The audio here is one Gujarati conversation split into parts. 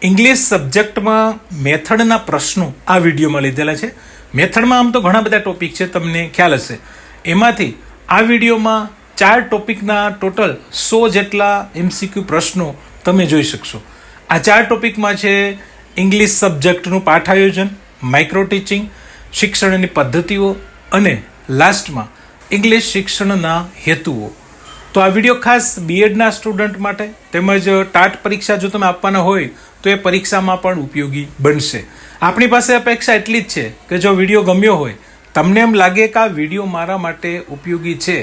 ઇંગ્લિશ સબ્જેક્ટમાં મેથડના પ્રશ્નો આ વિડીયોમાં લીધેલા છે. મેથડમાં આમ તો ઘણા બધા ટોપિક છે, તમને ખ્યાલ હશે. એમાંથી આ વિડીયોમાં 4 ટોપિકના ટોટલ 100 જેટલા MCQ પ્રશ્નો તમે જોઈ શકશો. આ 4 ટોપિકમાં છે ઇંગ્લિશ સબ્જેક્ટનું પાઠ આયોજન, માઇક્રો ટીચિંગ, શિક્ષણની પદ્ધતિઓ અને લાસ્ટમાં ઇંગ્લિશ શિક્ષણના હેતુઓ. તો આ વિડીયો ખાસ બીએડના સ્ટુડન્ટ માટે તેમજ ટાટ પરીક્ષા જો તમે આપવાના હોય તો એ પરીક્ષામાં પણ ઉપયોગી બનશે. આપણી પાસે અપેક્ષા એટલી જ છે કે જો વિડીયો ગમ્યો હોય, તમને એમ લાગે કે આ વિડીયો મારા માટે ઉપયોગી છે,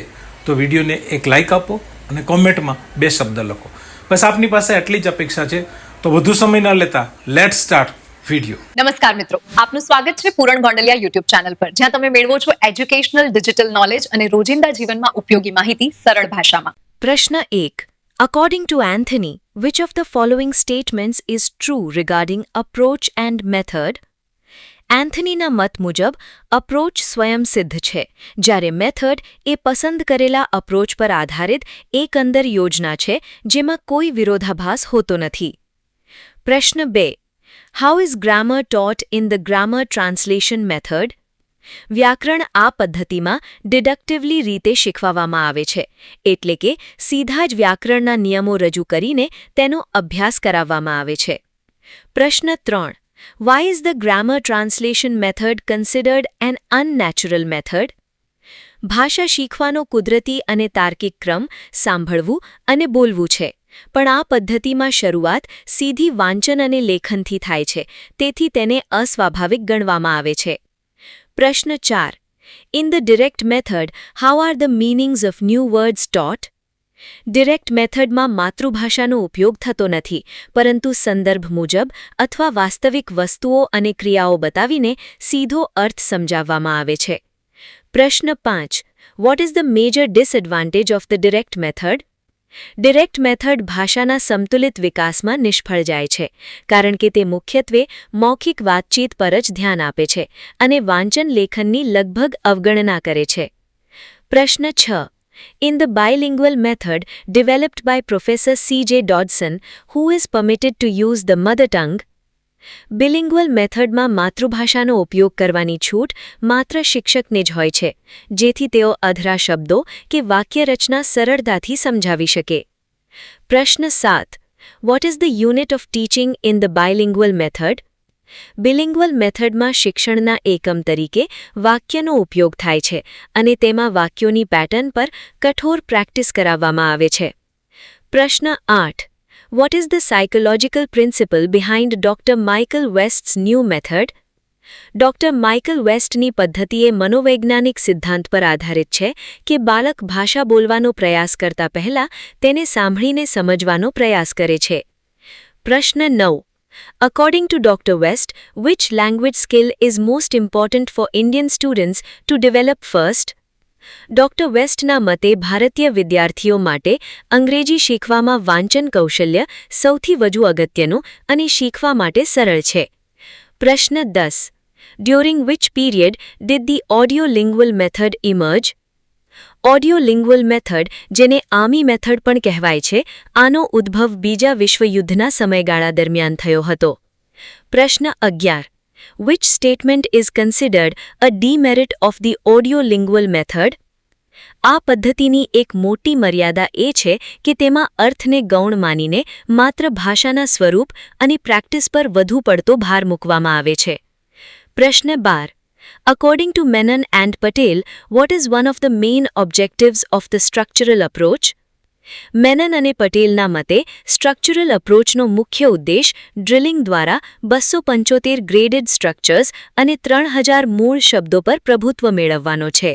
તો વિડીયોને એક લાઇક આપો અને કોમેન્ટમાં 2 શબ્દ લખો. બસ આપની પાસે એટલી જ અપેક્ષા છે. તો વધુ સમય ન લેતા લેટ્સ સ્ટાર્ટ વિડીયો. નમસ્કાર મિત્રો, આપનું સ્વાગત છે પૂરણ ગોંડલિયા યુટ્યુબ ચેનલ પર, જ્યાં તમે મેળવો છો એજ્યુકેશનલ ડિજિટલ નોલેજ અને રોજિંદા જીવનમાં ઉપયોગી માહિતી સરળ ભાષામાં. પ્રશ્ન 1. According to Anthony, which of the following statements is true regarding approach and method? એન્થનીના મત મુજબ અપ્રોચ સ્વયં સિદ્ધ છે, જ્યારે મેથડ એ પસંદ કરેલા અપ્રોચ પર આધારિત એકંદર યોજના છે જેમાં કોઈ વિરોધાભાસ હોતો નથી. પ્રશ્ન 2. How is grammar taught in the grammar translation method? વ્યાકરણ આ પદ્ધતિમાં ડિડક્ટિવલી રીતે શીખવવામાં આવે છે, એટલે કે સીધા જ વ્યાકરણના નિયમો રજૂ કરીને તેનો અભ્યાસ કરાવવામાં આવે છે. પ્રશ્ન 3. Why is the grammar translation method considered an unnatural method? ભાષા શીખવાનો કુદરતી અને તાર્કિક ક્રમ સાંભળવું અને બોલવું છે, પણ આ પદ્ધતિમાં શરૂઆત સીધી વાંચન અને લેખનથી થાય છે, તેથી તેને અસ્વાભાવિક ગણવામાં આવે છે. પ્રશ્ન 4. In the direct method, how are the meanings of new words taught? Direct મેથડમાં માતૃભાષાનો ઉપયોગ થતો નથી, પરંતુ સંદર્ભ મુજબ અથવા વાસ્તવિક વસ્તુઓ અને ક્રિયાઓ બતાવીને સીધો અર્થ સમજાવવામાં આવે છે. પ્રશ્ન 5. What is the major disadvantage of the direct method? Direct method ભાષાના સંતુલિત વિકાસમાં નિષ્ફળ જાય છે, કારણ કે તે મુખ્યત્વે મૌખિક વાતચીત પર જ ધ્યાન આપે છે અને વાંચન લેખનની લગભગ અવગણના કરે છે. પ્રશ્ન 6. In the bilingual method developed by Professor C.J. Dodson, who is permitted to use the mother tongue? બિલિંગ્વલ મેથડમાં માતૃભાષાનો ઉપયોગ કરવાની છૂટ માત્ર શિક્ષકને જ હોય છે, જેથી તેઓ અધરા શબ્દો કે વાક્યરચના સરળતાથી સમજાવી શકે. પ્રશ્ન 7. What is the unit of teaching in the bilingual method? બિલિંગ્વલ મેથડમાં શિક્ષણના એકમ તરીકે વાક્યનો ઉપયોગ થાય છે અને તેમાં વાક્યોની પેટર્ન પર કઠોર પ્રેક્ટિસ કરાવવામાં આવે છે. પ્રશ્ન 8. What is the psychological principle behind Dr. Michael West's new method? Doctor Michael વેસ્ટની પદ્ધતિએ મનોવૈજ્ઞાનિક સિદ્ધાંત પર આધારિત છે કે બાળક ભાષા બોલવાનો પ્રયાસ કરતા પહેલા તેને સાંભળીને સમજવાનો પ્રયાસ કરે છે. પ્રશ્ન 9. According to Dr. West, which language skill is most important for Indian students to develop first? Doctor વેસ્ટના મતે ભારતીય વિદ્યાર્થીઓ માટે અંગ્રેજી શીખવામાં વાંચન કૌશલ્ય સૌથી વધુ અગત્યનું અને શીખવા માટે સરળ છે. પ્રશ્ન 10. During which period did the audio-lingual method emerge? Audio lingual method, જેને આર્મી મેથડ પણ કહેવાય છે, આનો ઉદ્ભવ બીજા વિશ્વયુદ્ધના સમયગાળા દરમિયાન થયો હતો. પ્રશ્ન 11. Which statement is considered a demerit of the audio-lingual method? આ પદ્ધતિની એક મોટી મર્યાદા એ છે કે તેમાં અર્થને ગૌણ માનીને માત્ર ભાષાના સ્વરૂપ અને પ્રેક્ટિસ પર વધુ પડતો ભાર મૂકવામાં આવે છે. પ્રશ્ન 12. According to Menon and Patel, what is one of the main objectives of the structural approach? Menon અને પટેલના મતે સ્ટ્રક્ચરલ અપ્રોચનો મુખ્ય ઉદ્દેશ ડ્રિલિંગ દ્વારા 275 ગ્રેડેડ સ્ટ્રક્ચર્સ અને 3000 મૂળ શબ્દો પર પ્રભુત્વ મેળવવાનો છે.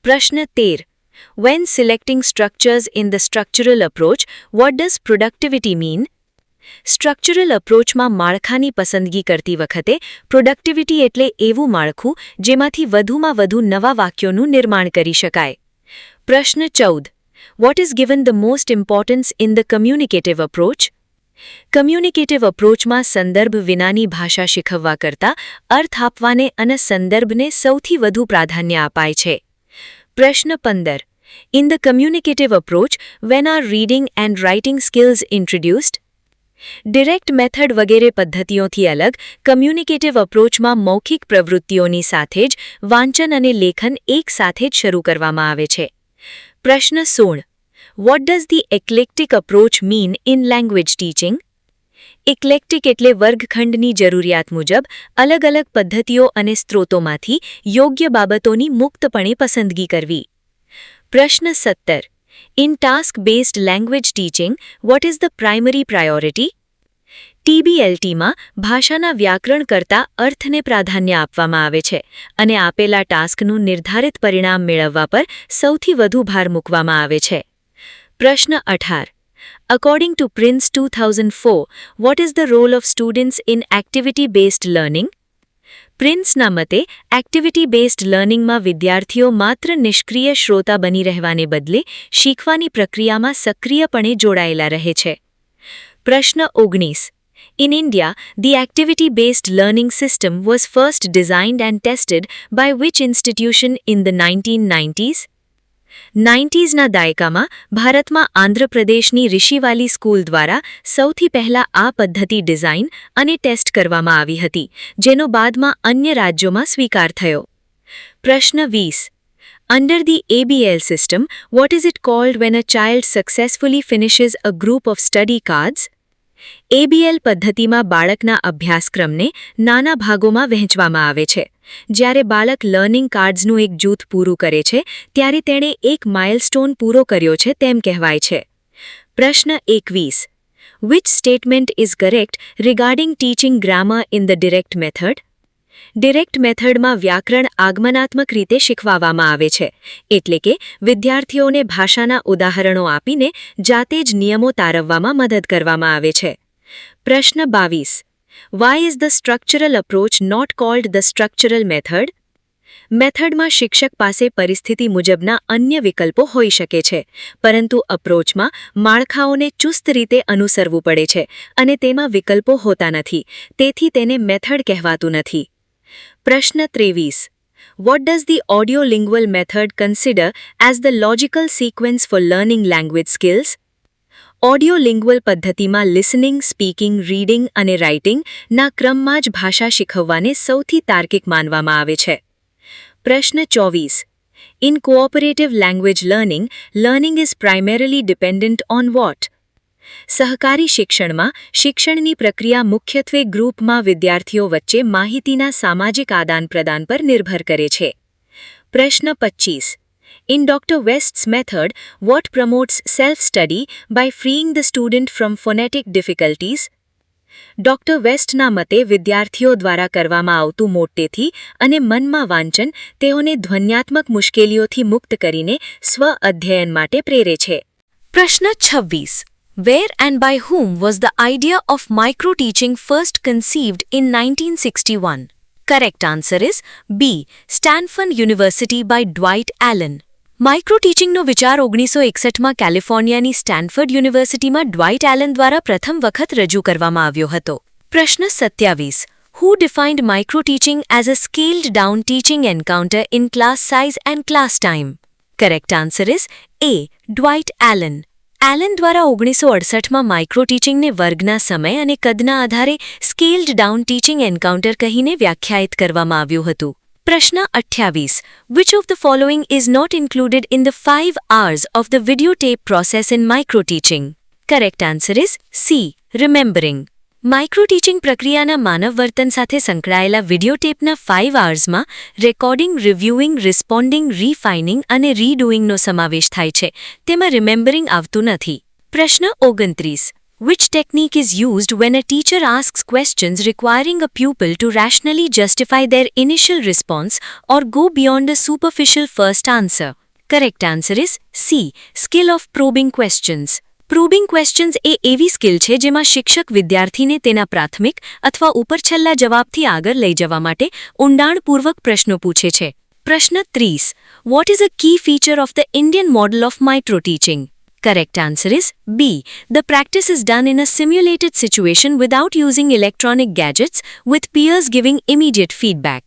પ્રશ્ન 13. When selecting structures in the structural approach, what does productivity mean? Structural અપ્રોચમાં માળખાની પસંદગી કરતી વખતે પ્રોડક્ટિવિટી એટલે એવું માળખું જેમાંથી વધુમાં વધુ નવા વાક્યોનું નિર્માણ કરી શકાય. પ્રશ્ન 14. What is given the most importance in the communicative approach? કમ્યુનિકેટિવ અપ્રોચમાં સંદર્ભ વિનાની ભાષા શીખવવા કરતાં અર્થ આપવાને અને સંદર્ભને સૌથી વધુ પ્રાધાન્ય અપાય છે. પ્રશ્ન 15. In the communicative approach, when are reading and writing skills introduced? Direct method વગેરે પદ્ધતિઓથી અલગ કમ્યુનિકેટિવ અપ્રોચમાં મૌખિક પ્રવૃત્તિઓની સાથે જ વાંચન અને લેખન એક સાથે જ શરૂ કરવામાં આવે છે. પ્રશ્ન 16. What does the eclectic approach mean in language teaching? Eclectic એટલે વર્ગખંડની જરૂરિયાત મુજબ અલગ અલગ પદ્ધતિઓ અને સ્ત્રોતોમાંથી યોગ્ય બાબતોની મુક્તપણે પસંદગી કરવી. પ્રશ્ન 17. In task-based language teaching, what is the primary priority? TBLTમાં ભાષાના વ્યાકરણ કરતાં અર્થને પ્રાધાન્ય આપવામાં આવે છે અને આપેલા ટાસ્કનું નિર્ધારિત પરિણામ મેળવવા પર સૌથી વધુ ભાર મૂકવામાં આવે છે. પ્રશ્ન 18. According to Prince 2004, what is the role of students in activity-based learning? પ્રિન્સના મતે એક્ટિવિટી બેઝડ લર્નિંગમાં વિદ્યાર્થીઓ માત્ર નિષ્ક્રિય શ્રોતા બની રહેવાને બદલે શીખવાની પ્રક્રિયામાં સક્રિયપણે જોડાયેલા રહે છે. પ્રશ્ન 19. In India, the activity-based learning system was first designed and tested by which institution in the 1990s? 90sના દાયકામાં ભારતમાં આંધ્રપ્રદેશની ઋષિવાલી સ્કૂલ દ્વારા સૌથી પહેલા આ પદ્ધતિ ડિઝાઇન અને ટેસ્ટ કરવામાં આવી હતી, જેનો બાદમાં અન્ય રાજ્યોમાં સ્વીકાર થયો. પ્રશ્ન 20. Under the ABL system, what is it called when a child successfully finishes a group of study cards? ABL પદ્ધતિમાં બાળકના અભ્યાસક્રમને નાના ભાગોમાં વહેંચવામાં આવે છે. જ્યારે બાળક લર્નિંગ કાર્ડ્સનું એક જૂથ પૂરું કરે છે ત્યારે તેણે એક માઇલસ્ટોન પૂરો કર્યો છે તેમ કહેવાય છે. પ્રશ્ન 21. Which statement is correct regarding teaching grammar in the direct method? Direct મેથડમાં વ્યાકરણ આગમનાત્મક રીતે શીખવાવામાં આવે છે, એટલે કે વિદ્યાર્થીઓને ભાષાના ઉદાહરણો આપીને જાતે જ નિયમો તારવવામાં મદદ કરવામાં આવે છે. પ્રશ્ન 22. Why is the structural approach not called the structural method? મેથડમાં શિક્ષક પાસે પરિસ્થિતિ મુજબના અન્ય વિકલ્પો હોઈ શકે છે, પરંતુ અપ્રોચમાં માળખાઓને ચુસ્ત રીતે અનુસરવું પડે છે અને તેમાં વિકલ્પો હોતા નથી, તેથી તેને મેથડ કહેવાતું નથી. પ્રશ્ન 23. What does the audiolingual method consider as the logical sequence for learning language skills? ઓડિયોલિંગ્વલ પદ્ધતિમાં લિસનિંગ, સ્પીકિંગ, રીડિંગ અને રાઇટિંગના ક્રમમાં જ ભાષા શીખવવાને સૌથી તાર્કિક માનવામાં આવે છે. પ્રશ્ન 24. In cooperative language learning, learning is primarily dependent on what? સહકારી શિક્ષણમાં શિક્ષણની પ્રક્રિયા મુખ્યત્વે ગ્રુપમાં વિદ્યાર્થીઓ વચ્ચે માહિતીના સામાજિક આદાન-પ્રદાન પર નિર્ભર કરે છે. પ્રશ્ન 25. In Dr. West's method, what promotes self-study by freeing the student from phonetic difficulties? Doctor વેસ્ટના મતે વિદ્યાર્થીઓ દ્વારા કરવામાં આવતું મોટેથી અને મનમાં વાંચન તેઓને ધ્વન્યાત્મક મુશ્કેલીઓથી મુક્ત કરીને સ્વ-અધ્યયન માટે પ્રેરે છે. પ્રશ્ન 26. Where and by whom was the idea of micro-teaching first conceived in 1961? Correct answer is B. Stanford University by Dwight Allen. માઇક્રો-ટીચિંગનો વિચાર 1961માં કેલિફોર્નિયાની સ્ટેનફર્ડ યુનિવર્સિટીમાં ડ્વાઇટ એલન દ્વારા પ્રથમ વખત રજૂ કરવામાં આવ્યો હતો. પ્રશ્ન 27. Who defined micro-teaching as a scaled-down teaching encounter in class size and class time? Correct answer is A. Dwight Allen. Allen દ્વારા 1968માં માઇક્રો-ટીચિંગને વર્ગના સમય અને કદના આધારે સ્કેલ્ડ-ડાઉન ટીચિંગ એન્કાઉન્ટર કહીને વ્યાખ્યાયિત કરવામાં આવ્યું હતું. પ્રશ્ન 28. Which of the following is not included in the 5 hours of the videotape process in micro-teaching? Correct answer is C. Remembering. Micro-teaching પ્રક્રિયાના માનવ વર્તન સાથે સંકળાયેલા વિડીયોટેપના 5 hours-માં રેકોર્ડિંગ, રિવ્યુઇંગ, રિસ્પોન્ડિંગ, રીફાઇનિંગ અને રીડુઇંગનો સમાવેશ થાય છે. તેમાં રિમેમ્બરિંગ આવતું નથી. પ્રશ્ન 29. Which technique is used when a teacher asks questions requiring a pupil to rationally justify their initial response or go beyond a superficial first answer? Correct answer is C. Skill of probing questions. Probing questions એ એવી સ્કિલ છે જેમાં શિક્ષક વિદ્યાર્થીને તેના પ્રાથમિક અથવા ઉપરછલ્લા જવાબથી આગળ લઈ જવા માટે ઊંડાણપૂર્વક પ્રશ્નો પૂછે છે. પ્રશ્ન 30. What is a key feature of the Indian model of micro-teaching? Correct answer is B. The practice is done in a simulated situation without using electronic gadgets, with peers giving immediate feedback.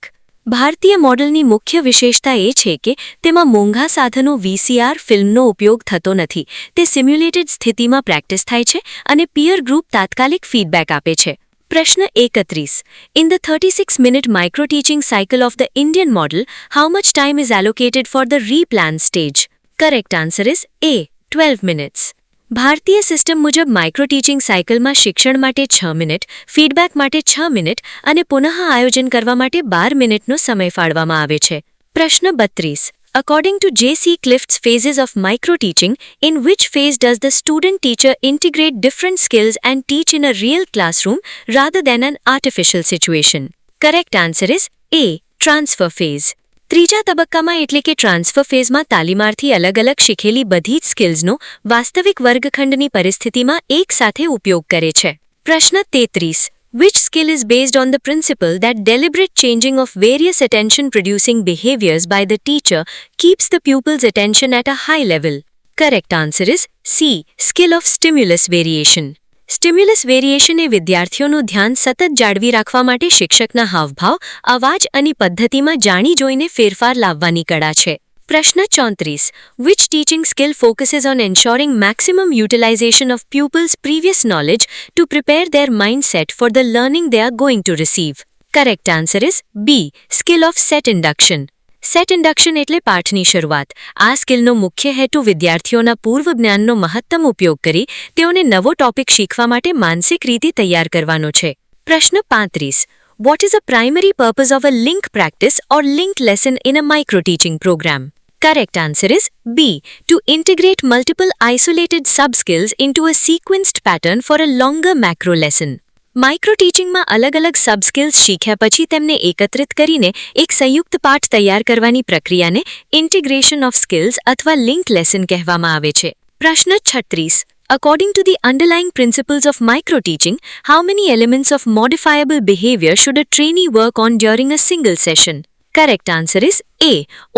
ભારતીય મોડલની મુખ્ય વિશેષતા એ છે કે તેમાં મોંઘા સાધનો VCR ફિલ્મનો ઉપયોગ થતો નથી. તે સિમ્યુલેટેડ સ્થિતિમાં પ્રેક્ટિસ થાય છે અને પીયર ગ્રુપ તાત્કાલિક ફીડબેક આપે છે. પ્રશ્ન 31. In the 36-minute micro-teaching cycle of the Indian model, how much time is allocated for the replan stage? Correct answer is A. 12 minutes. ભારતીય સિસ્ટમ મુજબ માઇક્રો ટીચિંગ સાયકલમાં શિક્ષણ માટે 6 મિનિટ, ફીડબેક માટે 6 મિનિટ અને પુનઃ આયોજન કરવા માટે 12 મિનિટનો સમય ફાળવવામાં આવે છે. પ્રશ્ન 32. According to J.C. Clift's phases of micro-teaching, in which phase does the student-teacher integrate different skills and teach in a real classroom rather than an artificial situation? Correct answer is A. Transfer phase. ત્રીજા તબક્કામાં એટલે કે ટ્રાન્સફર ફેઝમાં તાલીમાર્થી અલગ અલગ શીખેલી બધી જ સ્કિલ્સનો વાસ્તવિક વર્ગખંડની પરિસ્થિતિમાં એકસાથે ઉપયોગ કરે છે. પ્રશ્ન 33. Which skill is based on the principle that deliberate changing of various attention-producing behaviors by the teacher keeps the pupil's attention at a high level? Correct answer is C. Skill of stimulus variation. Stimulus variation એ વિદ્યાર્થીઓનું ધ્યાન સતત જાળવી રાખવા માટે શિક્ષકના હાવભાવ, અવાજ અને પદ્ધતિમાં જાણી જોઈને ફેરફાર લાવવાની કળા છે. પ્રશ્ન 34. Which teaching skill focuses on ensuring maximum utilization of pupils' previous knowledge to prepare their mindset for the learning they are going to receive? Correct answer is B. Skill of set induction. Set induction એટલે પાઠની શરૂઆત. આ સ્કિલનો મુખ્ય હેતુ વિદ્યાર્થીઓના પૂર્વ જ્ઞાનનો મહત્તમ ઉપયોગ કરી તેઓને નવો ટોપિક શીખવા માટે માનસિક રીતે તૈયાર કરવાનો છે. પ્રશ્ન 35. What is a primary purpose of a link practice or linked lesson in a micro-teaching program? Correct answer is B. To integrate multiple isolated sub-skills into a sequenced pattern for a longer macro lesson. Micro ટીચિંગમાં અલગ અલગ સબ સ્કિલ્સ શીખ્યા પછી તેમને એકત્રિત કરીને એક સંયુક્ત પાઠ તૈયાર કરવાની પ્રક્રિયાને ઇન્ટિગ્રેશન ઓફ સ્કિલ્સ અથવા લિંક લેસન કહેવામાં આવે છે. પ્રશ્ન 36. According to the underlying principles of micro teaching, how many elements of modifiable behavior should a trainee work on during a single session? Correct answer is A.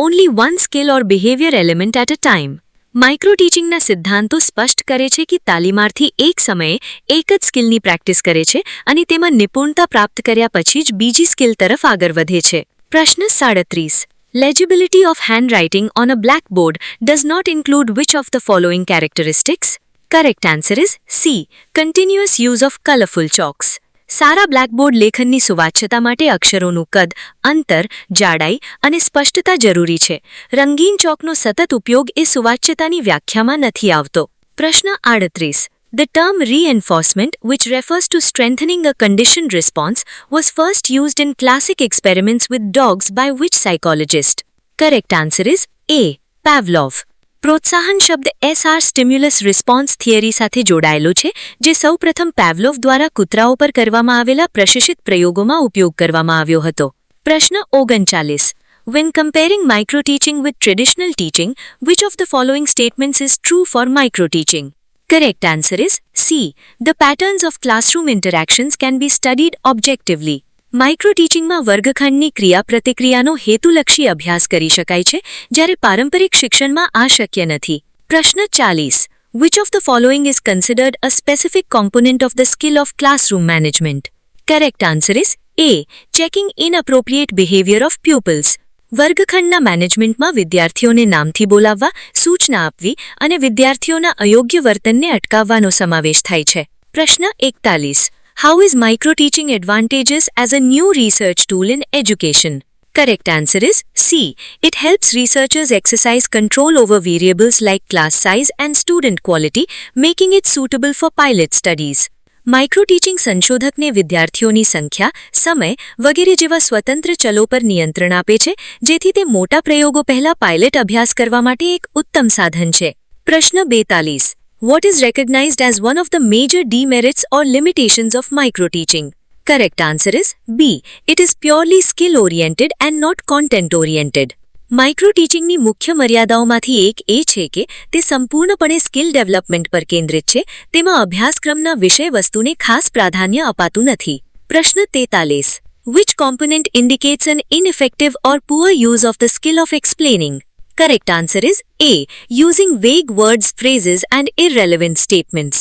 Only one skill or behavior element at a time. Micro ટીચિંગના સિદ્ધાંતો સ્પષ્ટ કરે છે કે તાલીમાર્થી એક સમયે એક જ સ્કિલની પ્રેક્ટિસ કરે છે અને તેમાં નિપુણતા પ્રાપ્ત કર્યા પછી જ બીજી સ્કિલ તરફ આગળ વધે છે. પ્રશ્ન 37. Legibility of handwriting on a blackboard does not include which of the following characteristics? Correct answer is C. Continuous use of colorful chalks. સારા બ્લેકબોર્ડ લેખનની સુવાચ્યતા માટે અક્ષરોનું કદ, અંતર, જાડાઈ અને સ્પષ્ટતા જરૂરી છે. રંગીન ચોકનો સતત ઉપયોગ એ સુવાચ્યતાની વ્યાખ્યામાં નથી આવતો. પ્રશ્ન 38. The term reinforcement, which refers to strengthening a conditioned response, was first used in classic experiments with dogs by which psychologist? Correct answer is A. Pavlov. પ્રોત્સાહન શબ્દ SR સ્ટિમ્યુલસ રિસ્પોન્સ થિયરી સાથે જોડાયેલો છે, જે સૌપ્રથમ પેવલોવ દ્વારા કૂતરાઓ પર કરવામાં આવેલા પ્રશિક્ષિત પ્રયોગોમાં ઉપયોગ કરવામાં આવ્યો હતો. પ્રશ્ન 39. When comparing micro-teaching with traditional teaching, which of the following statements is true for micro-teaching? Correct answer is C. The patterns of classroom interactions can be studied objectively. Micro ટીચિંગમાં વર્ગખંડની ક્રિયા પ્રતિક્રિયાનો હેતુલક્ષી અભ્યાસ કરી શકાય છે, જ્યારે પારંપરિક શિક્ષણમાં આ શક્ય નથી. પ્રશ્ન 40. Which of the following is considered a specific component of the skill of classroom management? Correct answer is A. Checking inappropriate behavior of pupils. વર્ગખંડના મેનેજમેન્ટમાં વિદ્યાર્થીઓને નામથી બોલાવવા, સૂચના આપવી અને વિદ્યાર્થીઓના અયોગ્ય વર્તનને અટકાવવાનો સમાવેશ થાય છે. પ્રશ્ન 41. How is micro-teaching advantageous as a new research tool in education? Correct answer is C. It helps researchers exercise control over variables like class size and student quality, making it suitable for pilot studies. Micro teaching સંશોધકને વિદ્યાર્થીઓની સંખ્યા, સમય વગેરે જેવા સ્વતંત્ર ચલો પર નિયંત્રણ આપે છે, જેથી તે મોટા પ્રયોગો પહેલા પાયલટ અભ્યાસ કરવા માટે એક ઉત્તમ સાધન છે. પ્રશ્ન 42. What is recognized as one of the major demerits or limitations of micro-teaching? Correct answer is B. It is purely skill-oriented and not content-oriented. માઇક્રો-ટીચિંગની મુખ્ય મર્યાદાઓમાંથી એક એ છે કે તે સંપૂર્ણપણે સ્કિલ ડેવલપમેન્ટ પર કેન્દ્રિત છે, તેમાં અભ્યાસક્રમના વિષય-વસ્તુને ખાસ પ્રાધાન્ય અપાતું નથી. પ્રશ્ન 43. Which component indicates an ineffective or poor use of the skill of explaining? Correct answer is A. Using vague words, phrases and irrelevant statements.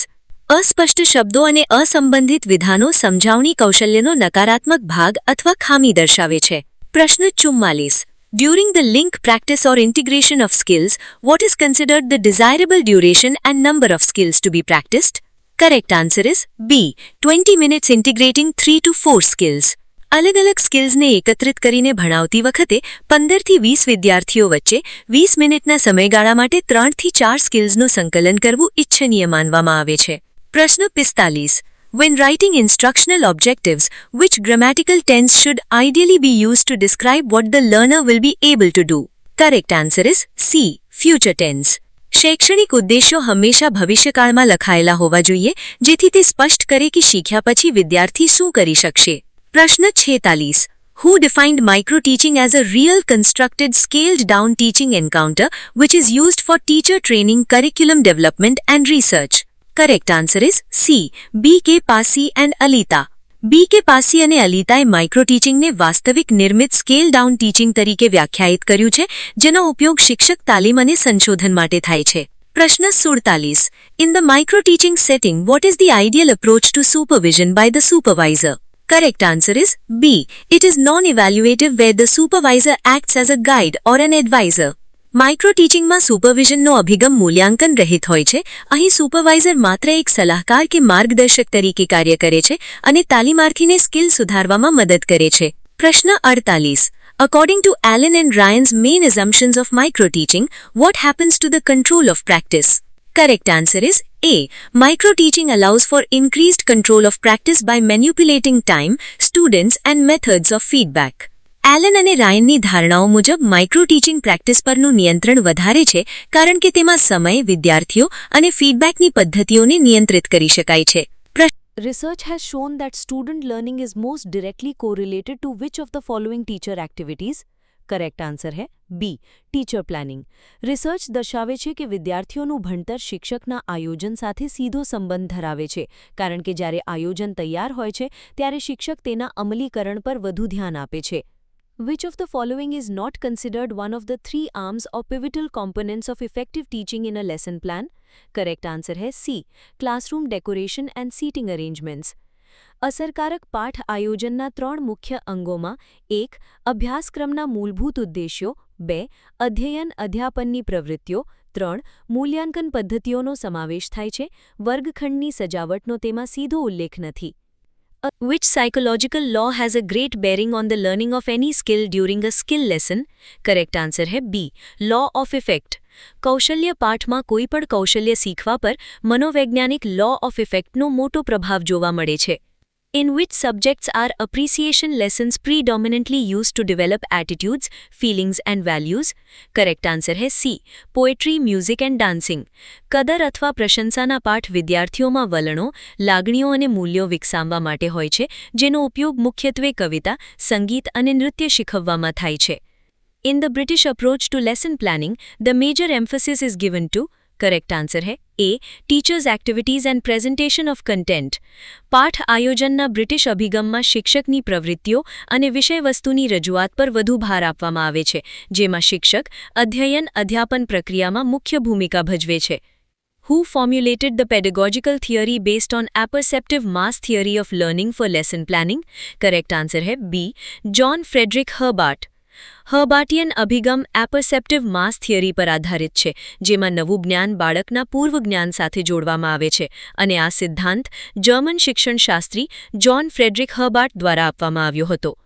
અસ્પષ્ટ શબ્દો અને અસંબંધિત વિધાનો સમજાવણી કૌશલ્યનો નકારાત્મક ભાગ અથવા ખામી દર્શાવે છે. પ્રશ્ન 44. During the link practice or integration of skills, what is considered the desirable duration and number of skills to be practiced? Correct answer is B. 20 minutes integrating 3 to 4 skills. અલગ અલગ સ્કિલ્સને એકત્રિત કરીને ભણાવતી વખતે 15 થી 20 વિદ્યાર્થીઓ વચ્ચે 20 મિનિટના સમયગાળા માટે 3 થી 4 સ્કિલ્સનું સંકલન કરવું ઇચ્છનીય માનવામાં આવે છે. પ્રશ્ન 45. When writing instructional objectives, which grammatical tense should ideally be used to describe what the learner will be able to do? Correct answer is C. Future tense. શૈક્ષણિક ઉદ્દેશો હંમેશા ભવિષ્યકાળમાં લખાયેલા હોવા જોઈએ જેથી તે સ્પષ્ટ કરે કે શીખ્યા પછી વિદ્યાર્થી શું કરી શકશે. પ્રશ્ન 46. Who defined micro-teaching as a real constructed scaled-down teaching encounter which is used for teacher training, curriculum development and research? Correct answer is C. B.K. Passy and Alita. B.K. Passy અને અલિતાએ માઇક્રો ટીચિંગને વાસ્તવિક નિર્મિત સ્કેલ ડાઉન ટીચિંગ તરીકે વ્યાખ્યાયિત કર્યું છે જેનો ઉપયોગ શિક્ષક તાલીમ અને સંશોધન માટે થાય છે. પ્રશ્ન 47. In the micro teaching setting, what is the ideal approach to supervision by the supervisor? Correct answer is B. It is non-evaluative where the supervisor acts as a guide or an advisor. Micro ટીચિંગમાં સુપરવિઝનનો અભિગમ મૂલ્યાંકન રહિત હોય છે. અહીં સુપરવાઇઝર માત્ર એક સલાહકાર કે માર્ગદર્શક તરીકે કાર્ય કરે છે અને તાલીમાર્થીને સ્કિલ સુધારવામાં મદદ કરે છે. પ્રશ્ન 48. According to Allen and Ryan's main assumptions of micro teaching, what happens to the control of practice? Correct answer is A. Micro teaching allows for increased control of practice by manipulating time, students and methods of feedback. Allen અને રાયનની ધારણાઓ મુજબ માઇક્રો ટીચિંગ પ્રેક્ટિસ પરનું નિયંત્રણ વધારે છે કારણ કે તેમાં સમય, વિદ્યાર્થીઓ અને ફીડબેકની પદ્ધતિઓને નિયંત્રિત કરી શકાય છે. Research has shown that student learning is most directly correlated to which of the following teacher activities? Correct answer હે બી. Teacher planning. રિસર્ચ દર્શાવે છે કે વિદ્યાર્થીઓનું ભણતર શિક્ષકના આયોજન સાથે સીધો સંબંધ ધરાવે છે કારણ કે જ્યારે આયોજન તૈયાર હોય છે ત્યારે શિક્ષક તેના અમલીકરણ પર વધુ ધ્યાન આપે છે. Which of the following is not considered one of the 3 arms or pivotal components of effective teaching in a lesson plan? Correct answer है C. Classroom decoration and seating arrangements. અસરકારક પાઠ આયોજનના 3 મુખ્ય અંગોમાં 1. અભ્યાસક્રમના મૂળભૂત ઉદ્દેશ્યો 2. અધ્યયન અધ્યાપનની પ્રવૃત્તિઓ 3. મૂલ્યાંકન પદ્ધતિઓનો સમાવેશ થાય છે. વર્ગખંડની સજાવટનો તેમાં સીધો ઉલ્લેખ નથી. Which psychological law has a great bearing on the learning of any skill during a skill lesson? Correct answer है B. Law of effect. કૌશલ્ય પાઠમાં કોઈપણ કૌશલ્ય શીખવા પર મનોવૈજ્ઞાનિક law of effectનો મોટો પ્રભાવ જોવા મળે છે. In which subjects are appreciation lessons predominantly used to develop attitudes, feelings and values? Correct answer है C. Poetry, music and dancing. કદર અથવા પ્રશંસાના પાઠ વિદ્યાર્થીઓમાં વલણો, લાગણીઓ અને મૂલ્યો વિકસાવવા માટે હોય છે જેનો ઉપયોગ મુખ્યત્વે કવિતા, સંગીત અને નૃત્ય શીખવવામાં થાય છે. In the British approach to lesson planning, the major emphasis is given to correct answer હે A. Teachers' activities and presentation of content. પાઠ આયોજનના બ્રિટિશ અભિગમમાં શિક્ષકની પ્રવૃત્તિઓ અને વિષયવસ્તુની રજૂઆત પર વધુ ભાર આપવામાં આવે છે જેમાં શિક્ષક અધ્યયન અધ્યાપન પ્રક્રિયામાં મુખ્ય ભૂમિકા ભજવે છે. Who formulated the pedagogical theory based on apperceptive mass theory of learning for lesson planning? Correct answer હે B. John Frederick Herbart. હર્બાર્ટિયન અભિગમ એપરસેપ્ટિવ માસ થિયરી પર આધારિત છે જેમાં નવું જ્ઞાન બાળકના પૂર્વ જ્ઞાન સાથે જોડવામાં આવે છે અને આ સિદ્ધાંત જર્મન શિક્ષણશાસ્ત્રી જ્હોન ફ્રેડરિક હર્બાર્ટ દ્વારા આપવામાં આવ્યો હતો.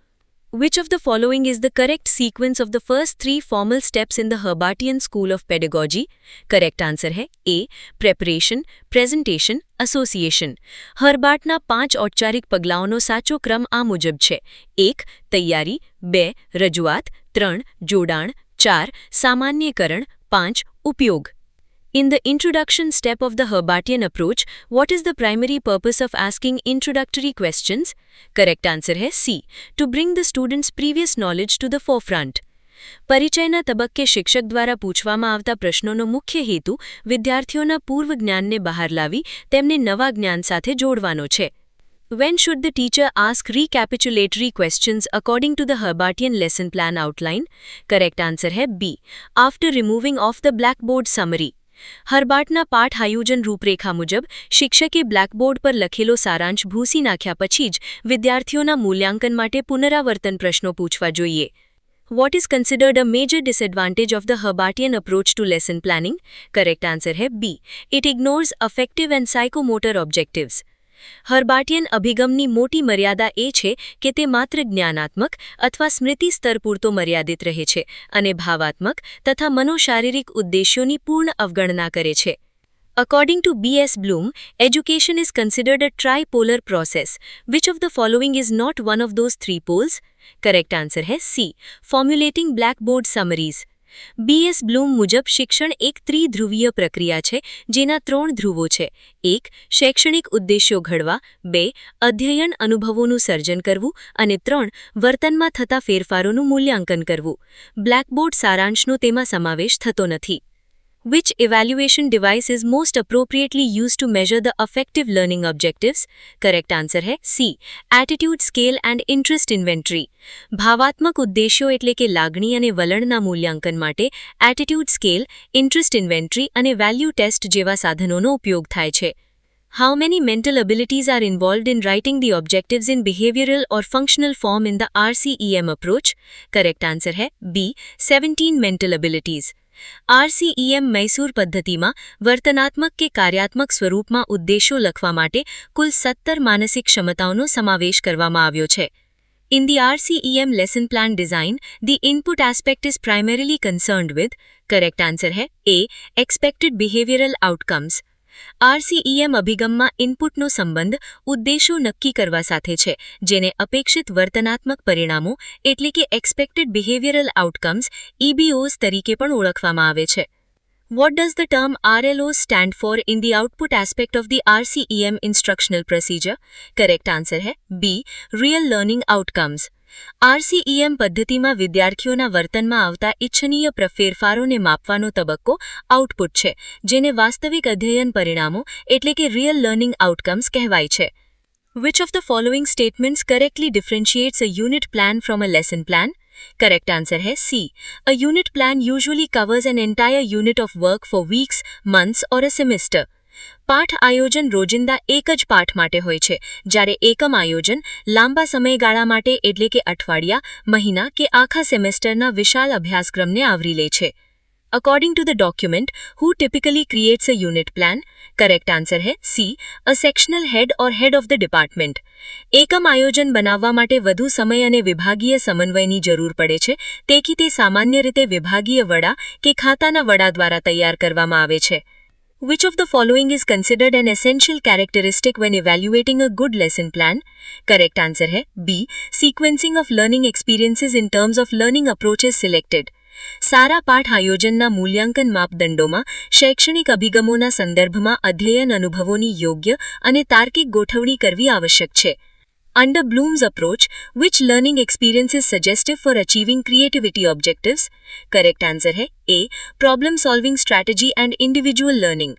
Which of the following is the correct sequence of the first 3 formal steps in the Herbartian school of pedagogy? Correct answer है A. Preparation, presentation, association. હર્બાર્ટના 5 ઔપચારિક પગલાઓનો સાચો ક્રમ આ મુજબ છે. 1. તૈયારી 2. રજૂઆત 3. જોડાણ 4. સામાન્યકરણ 5. ઉપયોગ. In the introduction step of the Herbartian approach, what is the primary purpose of asking introductory questions? Correct answer है C. To bring the students' previous knowledge to the forefront. પરિચયના તબક્કે શિક્ષક દ્વારા પૂછવામાં આવતા પ્રશ્નોનો મુખ્ય હેતુ વિદ્યાર્થીઓના પૂર્વ જ્ઞાનને બહાર લાવી તેમને નવા જ્ઞાન સાથે જોડવાનો છે. When should the teacher ask recapitulatory questions according to the Herbartian lesson plan outline? Correct answer है B. After removing off the blackboard summary. હર્બાર્ટના પાઠ આયોજન રૂપરેખા મુજબ શિક્ષકે બ્લેકબોર્ડ પર લખેલો સારાંશ ભૂંસી નાખ્યા પછી જ વિદ્યાર્થીઓના મૂલ્યાંકન માટે પુનરાવર્તન પ્રશ્નો પૂછવા જોઈએ. What is considered a major disadvantage of the Herbartian approach to lesson planning? Correct answer है B. It ignores affective and psychomotor objectives. હર્બાટિયન અભિગમની મોટી મર્યાદા એ છે કે તે માત્ર જ્ઞાનાત્મક અથવા સ્મૃતિ સ્તર પૂરતો મર્યાદિત રહે છે અને ભાવાત્મક તથા મનોશારીરિક ઉદ્દેશ્યોની પૂર્ણ અવગણના કરે છે. According to B.S. Bloom, education is considered a tripolar process. Which of the following is not one of those three poles? Correct answer है C. Formulating blackboard summaries. B.S. Bloom મુજબ શિક્ષણ એક ત્રિધ્રુવીય પ્રક્રિયા છે જેના 3 ધ્રુવો છે. 1. શૈક્ષણિક ઉદ્દેશ્યો ઘડવા. 2. અધ્યયન અનુભવોનું સર્જન કરવું અને 3. વર્તનમાં થતા ફેરફારોનું મૂલ્યાંકન કરવું. બ્લેકબોર્ડ સારાંશનો તેમાં સમાવેશ થતો નથી. Which evaluation device is most appropriately used to measure the affective learning objectives? Correct answer है C. Attitude scale and interest inventory. ભાવાત્મક ઉદ્દેશ્યો એટલે કે લાગણી અને વલણના મૂલ્યાંકન માટે એટીટ્યુડ સ્કેલ, ઇન્ટરેસ્ટ ઇન્વેન્ટરી અને વેલ્યુ ટેસ્ટ જેવા સાધનોનો ઉપયોગ થાય છે. How many mental abilities are involved in writing the objectives in behavioral or functional form in the RCEM approach? Correct answer है B. 17 mental abilities. RCEM Mysore પદ્ધતિમાં વર્તનાત્મક કે કાર્યાત્મક સ્વરૂપમાં ઉદ્દેશો લખવા માટે કુલ 17 માનસિક ક્ષમતાઓનો સમાવેશ કરવામાં આવ્યો છે. In the RCEM lesson plan design, the input aspect is primarily concerned with, correct answer है A. expected behavioral outcomes. RCEM અભિગમમાં ઇનપુટનો સંબંધ ઉદ્દેશો નક્કી કરવા સાથે છે જેને અપેક્ષિત વર્તનાત્મક પરિણામો એટલે કે એક્સપેક્ટેડ બિહેવિયરલ આઉટકમ્સ EBOs તરીકે પણ ઓળખવામાં આવે છે. What does the term RLOs stand for in the output aspect of the RCEM instructional procedure? Correct answer है B. Real learning outcomes. RCEM પદ્ધતિમાં વિદ્યાર્થીઓના વર્તનમાં આવતા ઇચ્છનીય ફેરફારોને માપવાનો તબક્કો આઉટપુટ છે જેને વાસ્તવિક અધ્યયન પરિણામો એટલે કે રિયલ લર્નિંગ આઉટકમ્સ કહેવાય છે. Which of the following statements correctly differentiates a unit plan from a lesson plan? Correct answer है C. A unit plan usually covers an entire unit of work for weeks, months or a semester. પાઠ આયોજન રોજિંદા એક જ પાઠ માટે હોય છે જ્યારે એકમ આયોજન લાંબા સમયગાળા માટે એટલે કે અઠવાડિયા, મહિના કે આખા સેમેસ્ટરના વિશાળ અભ્યાસક્રમને આવરી લે છે. According to the document, who typically creates a unit plan? Correct answer है C. A sectional head or head of the department. એકમ આયોજન બનાવવા માટે વધુ સમય અને વિભાગીય સમન્વયની જરૂર પડે છે તેથી તે સામાન્ય રીતે વિભાગીય વડા કે ખાતાના વડા દ્વારા તૈયાર કરવામાં આવે છે. Which of the following is considered an essential characteristic when evaluating a good lesson plan? Correct answer है B. Sequencing of learning experiences in terms of learning approaches selected. સારા પાઠ આયોજનના મૂલ્યાંકન માપદંડોમાં શૈક્ષણિક અભિગમોના સંદર્ભમાં અધ્યયન અનુભવોની યોગ્ય અને તાર્કિક ગોઠવણી કરવી આવશ્યક છે. Under Bloom's approach, which learning experience is suggestive for achieving creativity objectives? Correct answer है A. Problem solving strategy and individual learning.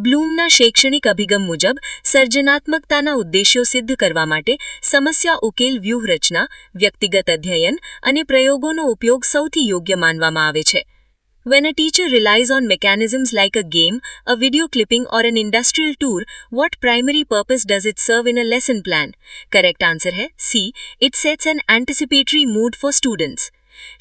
બ્લૂમના શૈક્ષણિક અભિગમ મુજબ સર્જનાત્મકતાના ઉદ્દેશ્યો સિદ્ધ કરવા માટે સમસ્યા ઉકેલ વ્યૂહરચના, વ્યક્તિગત અધ્યયન અને પ્રયોગોનો ઉપયોગ સૌથી યોગ્ય માનવામાં આવે છે. When a teacher relies on mechanisms like a game, a video clipping or an industrial tour, what primary purpose does it serve in a lesson plan? Correct answer है C. It sets an anticipatory mood for students.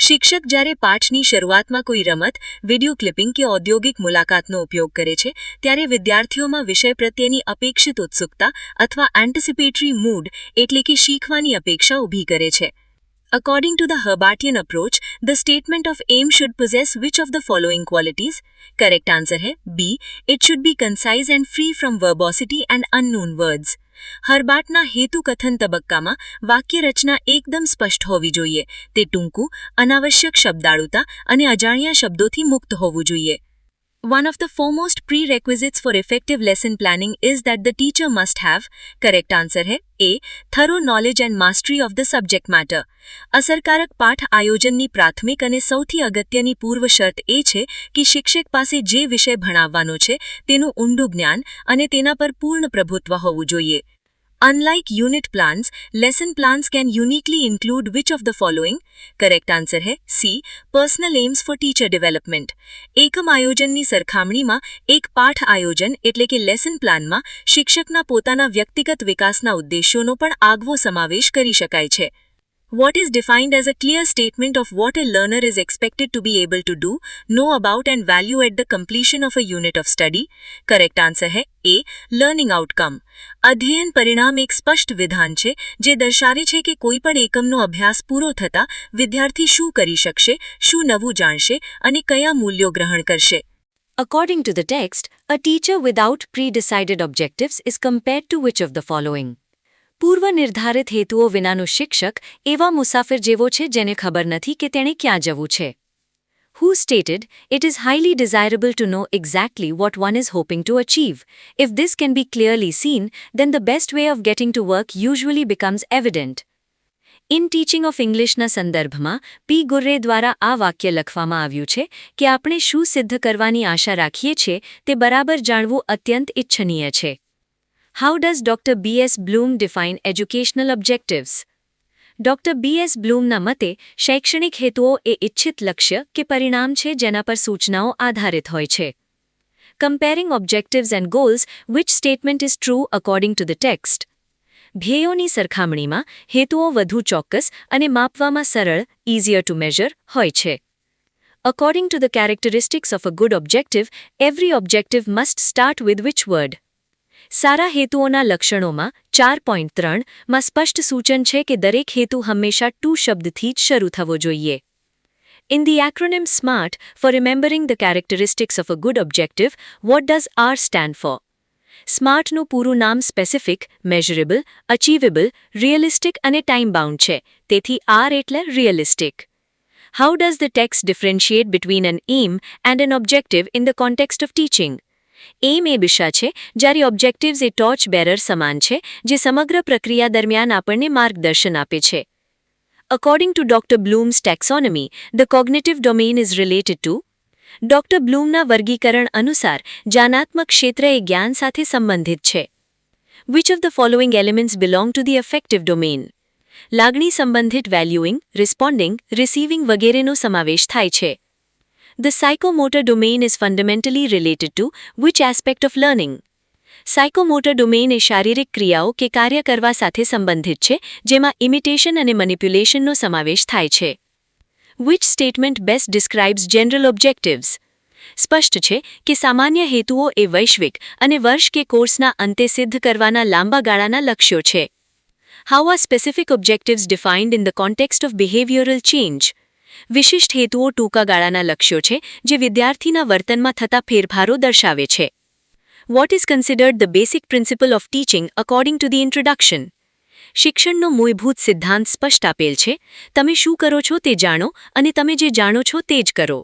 શિક્ષક જ્યારે પાઠની શરૂઆતમાં કોઈ રમત, વિડિયો ક્લિપિંગ કે ઔદ્યોગિક મુલાકાતનો ઉપયોગ કરે છે ત્યારે વિદ્યાર્થીઓમાં વિષય પ્રત્યેની અપેક્ષિત ઉત્સુકતા અથવા એન્ટિસિપેટરી મૂડ એટલે કે શીખવાની અપેક્ષા ઊભી કરે છે. According to the Herbartian approach, the statement of aim should possess which of the following qualities? Correct answer है B. It should be concise and free from verbosity and unknown words. હર્બાટના હેતુ કથન તબક્કામાં વાક્ય રચના એકદમ સ્પષ્ટ હોવી જોઈએ. તે ટૂંકું, અનાવશ્યક શબ્દાળુતા અને અજાણ્યા શબ્દોથી મુક્ત હોવું જોઈએ. One of the foremost prerequisites for effective lesson planning is that the teacher must have, correct answer है A. Thorough knowledge and mastery of the subject matter. અસરકારક પાઠ આયોજનની પ્રાથમિક અને સૌથી અગત્યની પૂર્વ શર્ત એ છે કે શિક્ષક પાસે જે વિષય ભણાવવાનો છે તેનું ઊંડું જ્ઞાન અને તેના પર પૂર્ણ પ્રભુત્વ હોવું જોઈએ. Unlike unit plans, lesson plans can uniquely include which of the following? Correct answer है C. Personal aims for teacher development. એકમ આયોજનની સરખામણીમાં એક પાઠ આયોજન એટલે કે લેસન પ્લાનમાં શિક્ષકના પોતાના વ્યક્તિગત વિકાસના ઉદ્દેશ્યોનો પણ આગવો સમાવેશ કરી શકાય છે. What is defined as a clear statement of what a learner is expected to be able to do, know about and value at the completion of a unit of study? Correct answer है A. Learning outcome. અધ્યયન પરિણામ એક સ્પષ્ટ વિધાન છે જે દર્શાવે છે કે કોઈ પણ એકમનો અભ્યાસ પૂરો થતા વિદ્યાર્થી શું કરી શકશે, શું નવું જાણશે અને કયા મૂલ્યો ગ્રહણ કરશે. According to the text, a teacher without pre-decided objectives is compared to which of the following? પૂર્વ નિર્ધારિત હેતુઓ વિનાનો શિક્ષક એવા મુસાફિર જેવો છે જેને ખબર નથી કે તેણે ક્યાં જવું છે. Who stated, "It is highly desirable to know exactly what one is hoping to achieve. If this can be clearly seen, then the best way of getting to work usually becomes evident." In Teaching of Englishના સંદર્ભમાં પી ગુર્રે દ્વારા આ વાક્ય લખવામાં આવ્યું છે કે આપણે શું સિદ્ધ કરવાની આશા રાખીએ છીએ તે બરાબર જાણવું અત્યંત ઇચ્છનીય છે. How does Dr. B.S. Bloom define educational objectives? Dr. B.S. Bloomના મતે શૈક્ષણિક હેતુઓ એ ઇચ્છિત લક્ષ્ય કે પરિણામ છે જેના પર સૂચનાઓ આધારિત હોય છે. Comparing objectives and goals, which statement is true according to the text? ધ્યેયોની સરખામણીમાં હેતુઓ વધુ ચોક્કસ અને માપવામાં સરળ, easier to measure, હોય છે. According to the characteristics of a good objective, every objective must start with which word? સારા હેતુઓના લક્ષણોમાં 4.3 માં સ્પષ્ટ સૂચન છે કે દરેક હેતુ હંમેશા ટુ શબ્દથી જ શરૂ થવો જોઈએ. In the acronym SMART, for remembering the characteristics of a good objective, what does R stand for? SMARTનું પૂરું નામ સ્પેસિફિક, મેઝરેબલ, અચીવેબલ, રિયલિસ્ટિક અને ટાઈમ બાઉન્ડ છે, તેથી R એટલે realistic. How does the text differentiate between an aim and an objective in the context of teaching? એમ એ દિશા છે જ્યારે ઓબ્જેક્ટિવ્સ એ ટોર્ચ બેરર સમાન છે જે સમગ્ર પ્રક્રિયા દરમિયાન આપણને માર્ગદર્શન આપે છે. According to Dr. Bloom's taxonomy, the cognitive domain is related to doctor બ્લૂમના વર્ગીકરણ અનુસાર જ્ઞાનાત્મક ક્ષેત્ર એ જ્ઞાન સાથે સંબંધિત છે. Which of the following elements belong to the affective domain? લાગણી સંબંધિત વેલ્યુઇંગ, રિસ્પોન્ડિંગ, રિસીવિંગ વગેરેનો સમાવેશ થાય છે. The psychomotor domain is fundamentally related to which aspect of learning? Psychomotor domain એ શારીરિક ક્રિયાઓ કે કાર્ય કરવા સાથે સંબંધિત છે જેમાં ઇમિટેશન અને મેનિપ્યુલેશનનો સમાવેશ થાય છે. Which statement best describes general objectives? સ્પષ્ટ છે કે સામાન્ય હેતુઓ એ વૈશ્વિક અને વર્ષ કે કોર્સના અંતે સિદ્ધ કરવાના લાંબા ગાળાના લક્ષ્યો છે. How are specific objectives defined in the context of behavioral change? વિશિષ્ટ હેતુઓ ટૂંકા ગાળાના લક્ષ્યો છે જે વિદ્યાર્થીના વર્તનમાં થતા ફેરફારો દર્શાવે છે. What is considered the basic principle of teaching according to the introduction? શિક્ષણનો મૂળભૂત સિદ્ધાંત સ્પષ્ટ આપેલ છે, તમે શું કરો છો તે જાણો અને તમે જે જાણો છો તે જ કરો.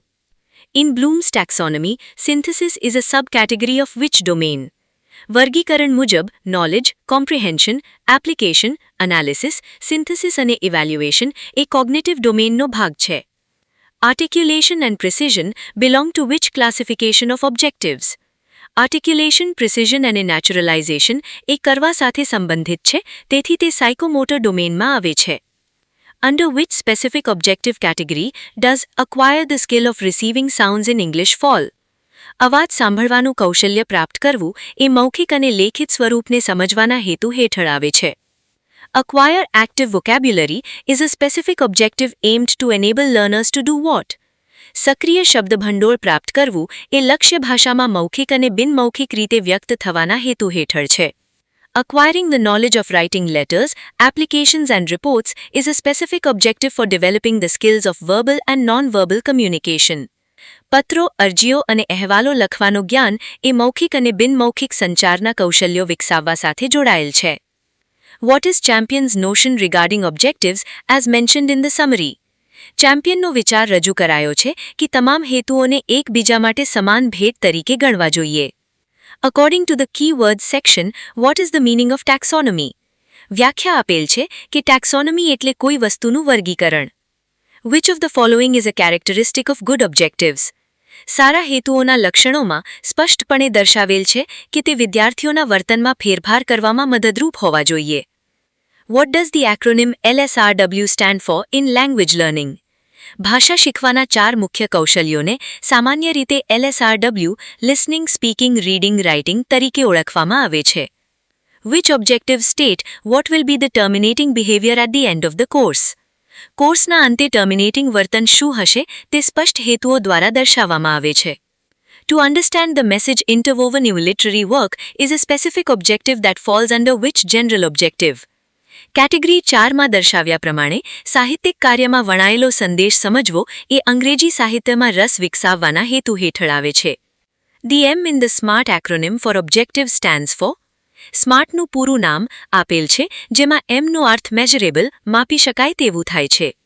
In Bloom's taxonomy, synthesis is a subcategory of which domain? વર્ગીકરણ મુજબ knowledge, comprehension, application, analysis, synthesis અને evaluation એ cognitive domainનો ભાગ છે. Articulation and precision belong to which classification of objectives? Articulation, precision અને naturalization એ કરવા સાથે સંબંધિત છે, તેથી તે સાયકોમોટર ડોમેનમાં આવે છે. Under which specific objective category does acquire the skill of receiving sounds in English fall? અવાજ સાંભળવાનું કૌશલ્ય પ્રાપ્ત કરવું એ મૌખિક અને લેખિત સ્વરૂપને સમજવાના હેતુ હેઠળ આવે છે. Acquire active vocabulary is a specific objective aimed to enable learners to do what? સક્રિય શબ્દભંડોળ પ્રાપ્ત કરવું એ લક્ષ્ય ભાષામાં મૌખિક અને બિનમૌખિક રીતે વ્યક્ત થવાના હેતુ હેઠળ છે. Acquiring the knowledge of writing letters, applications and reports is a specific objective for developing the skills of verbal and non-verbal communication. પત્રો, અરજીઓ અને અહેવાલો લખવાનું જ્ઞાન એ મૌખિક અને બિનમૌખિક સંચારના કૌશલ્યો વિકસાવવા સાથે જોડાયેલ છે. What is Champion's notion regarding objectives as mentioned in the summary? ચેમ્પિયનનો વિચાર રજૂ કરાયો છે કે તમામ હેતુઓને એકબીજા માટે સમાન ભેટ તરીકે ગણવા જોઈએ. According to the keywords section, what is the meaning of taxonomy? વ્યાખ્યા આપેલ છે કે taxonomy એટલે કોઈ વસ્તુનું વર્ગીકરણ. Which of the following is a characteristic of good objectives? સારા હેતુઓના લક્ષણોમાં સ્પષ્ટપણે દર્શાવેલ છે કે તે વિદ્યાર્થીઓના વર્તનમાં ફેરફાર કરવામાં મદદરૂપ હોવા જોઈએ. What does the acronym LSRW stand for in language learning? ભાષા શીખવાના 4 મુખ્ય કૌશલ્યોને સામાન્ય રીતે LSRW, listening, speaking, reading, writing તરીકે ઓળખવામાં આવે છે. Which objectives state what will be the terminating behavior at the end of the course? કોર્સના અંતે ટર્મિનેટિંગ વર્તન શું હશે તે સ્પષ્ટ હેતુઓ દ્વારા દર્શાવવામાં આવે છે. To understand the message interwoven in literary work is a specific objective that falls under which general objective? Category 4માં દર્શાવ્યા પ્રમાણે સાહિત્યિક કાર્યમાં વણાયેલો સંદેશ સમજવો એ અંગ્રેજી સાહિત્યમાં રસ વિકસાવવાના હેતુ હેઠળ આવે છે. The M in the SMART acronym for objective stands for. સ્માર્ટનું પૂરું નામ આપેલ છે, જેમાં એમનો અર્થ મેઝરેબલ, માપી શકાય તેવું થાય છે.